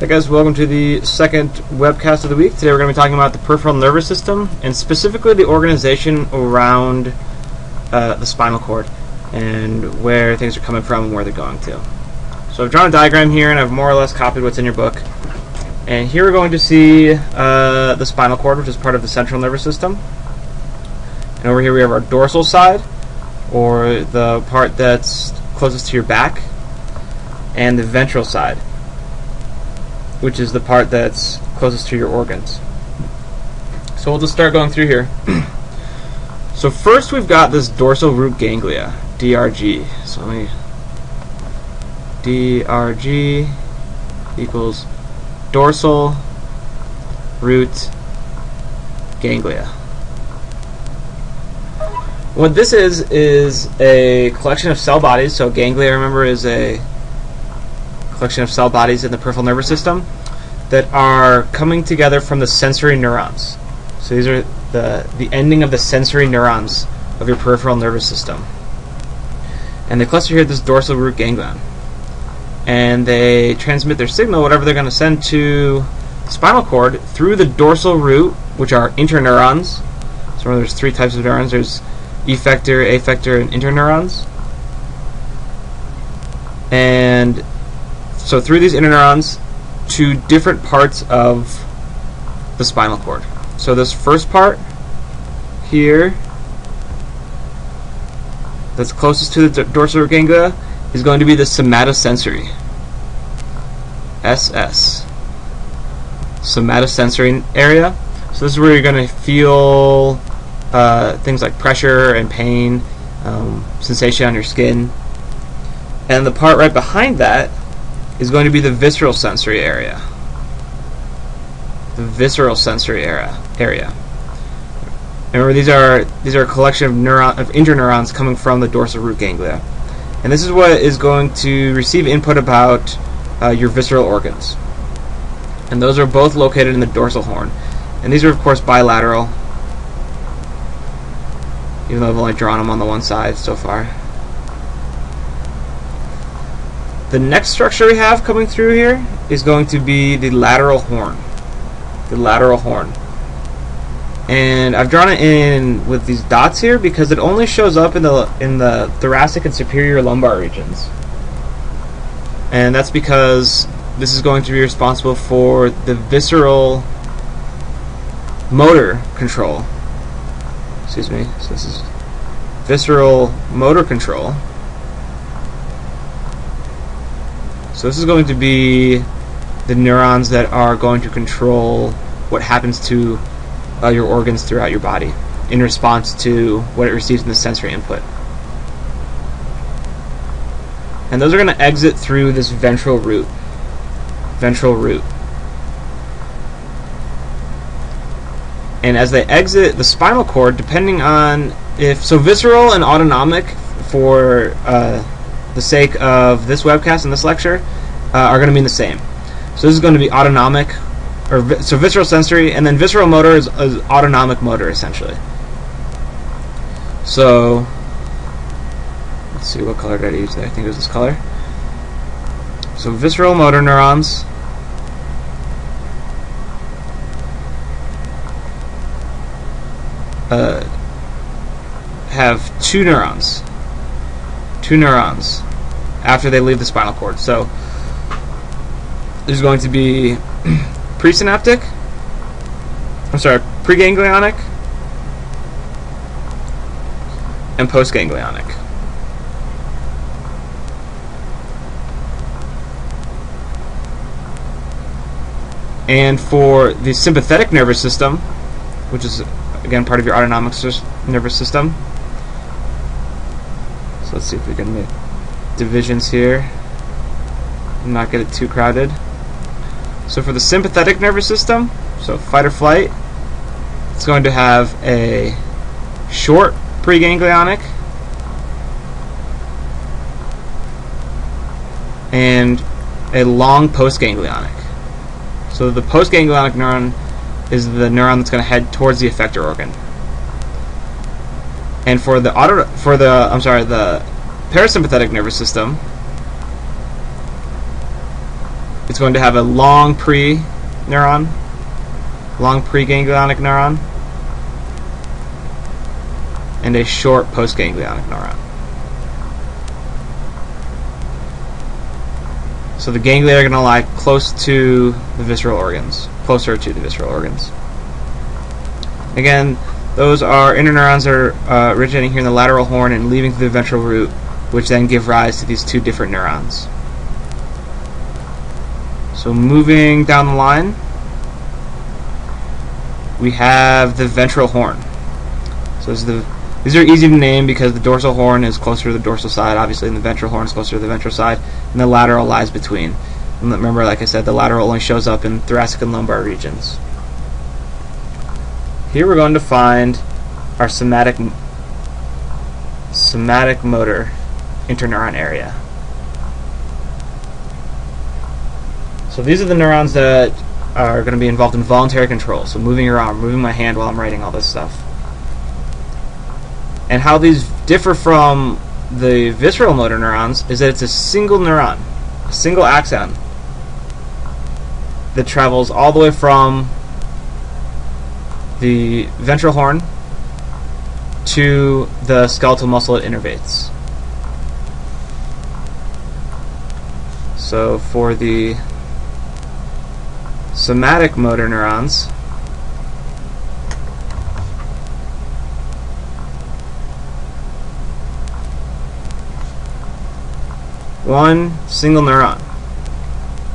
Hey guys, welcome to the second webcast of the week. Today we're going to be talking about the peripheral nervous system and specifically the organization around the spinal cord and where things are coming from and where they're going to. So I've drawn a diagram here and I've more or less copied what's in your book. And here we're going to see the spinal cord, which is part of the central nervous system. And over here we have our dorsal side, or the part that's closest to your back, and the ventral side, which is the part that's closest to your organs. So we'll just start going through here. So first we've got this dorsal root ganglia, DRG. So let me... DRG equals dorsal root ganglia. What this is a collection of cell bodies. So ganglia, remember, is a collection of cell bodies in the peripheral nervous system that are coming together from the sensory neurons. So these are the ending of the sensory neurons of your peripheral nervous system. And they cluster here at this dorsal root ganglion. And they transmit their signal, whatever they're going to send to the spinal cord, through the dorsal root, which are interneurons. So remember, there's three types of neurons. There's effector, affector, and interneurons. And so through these interneurons to different parts of the spinal cord. So this first part here that's closest to the dorsal root ganglia is going to be the somatosensory, SS, somatosensory area. So this is where you're going to feel things like pressure and pain, sensation on your skin. And the part right behind that is going to be the visceral sensory area. The visceral sensory area. Remember, these are a collection of interneurons coming from the dorsal root ganglia. And this is what is going to receive input about your visceral organs. And those are both located in the dorsal horn. And these are, of course, bilateral, even though I've only drawn them on the one side so far. The next structure we have coming through here is going to be the lateral horn. The lateral horn. And I've drawn it in with these dots here because it only shows up in the thoracic and superior lumbar regions. And that's because this is going to be responsible for the visceral motor control. Excuse me. So this is visceral motor control. So this is going to be the neurons that are going to control what happens to your organs throughout your body in response to what it receives in the sensory input. And those are going to exit through this ventral root. Ventral root. And as they exit the spinal cord, depending on if... So visceral and autonomic, for the sake of this webcast and this lecture, are going to mean the same. So this is going to be autonomic, so visceral sensory, and then visceral motor is autonomic motor, essentially. So let's see, what color did I use there? I think it was this color. So visceral motor neurons have two neurons after they leave the spinal cord. So there's going to be preganglionic and postganglionic. And for the sympathetic nervous system, which is again part of your autonomic nervous system, so let's see if we can make divisions here and not get it too crowded. So for the sympathetic nervous system, so fight or flight, it's going to have a short preganglionic and a long postganglionic. So the postganglionic neuron is the neuron that's going to head towards the effector organ. And for the parasympathetic nervous system, It's going to have a long pre-ganglionic neuron, and a short postganglionic neuron. So the ganglia are going to lie closer to the visceral organs. Again, those are interneurons that are originating here in the lateral horn and leaving through the ventral root, which then give rise to these two different neurons. So moving down the line, we have the ventral horn. So these are easy to name because the dorsal horn is closer to the dorsal side, obviously, and the ventral horn is closer to the ventral side, and the lateral lies between. And remember, like I said, the lateral only shows up in thoracic and lumbar regions. Here we're going to find our somatic motor interneuron area. So these are the neurons that are going to be involved in voluntary control, so moving your arm, moving my hand while I'm writing, all this stuff. And how these differ from the visceral motor neurons is that it's a single neuron, a single axon, that travels all the way from the ventral horn to the skeletal muscle it innervates. So for the somatic motor neurons, one single neuron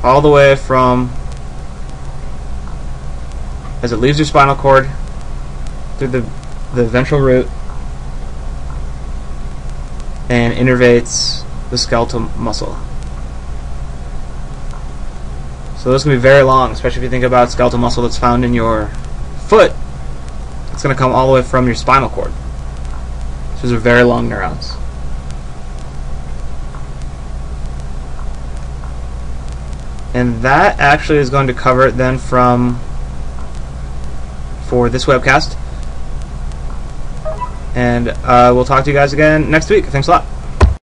all the way from, as it leaves your spinal cord through the ventral root and innervates the skeletal muscle. So this can be very long, especially if you think about skeletal muscle that's found in your foot. It's going to come all the way from your spinal cord. So these are very long neurons. And that actually is going to cover it then for this webcast. And we'll talk to you guys again next week. Thanks a lot.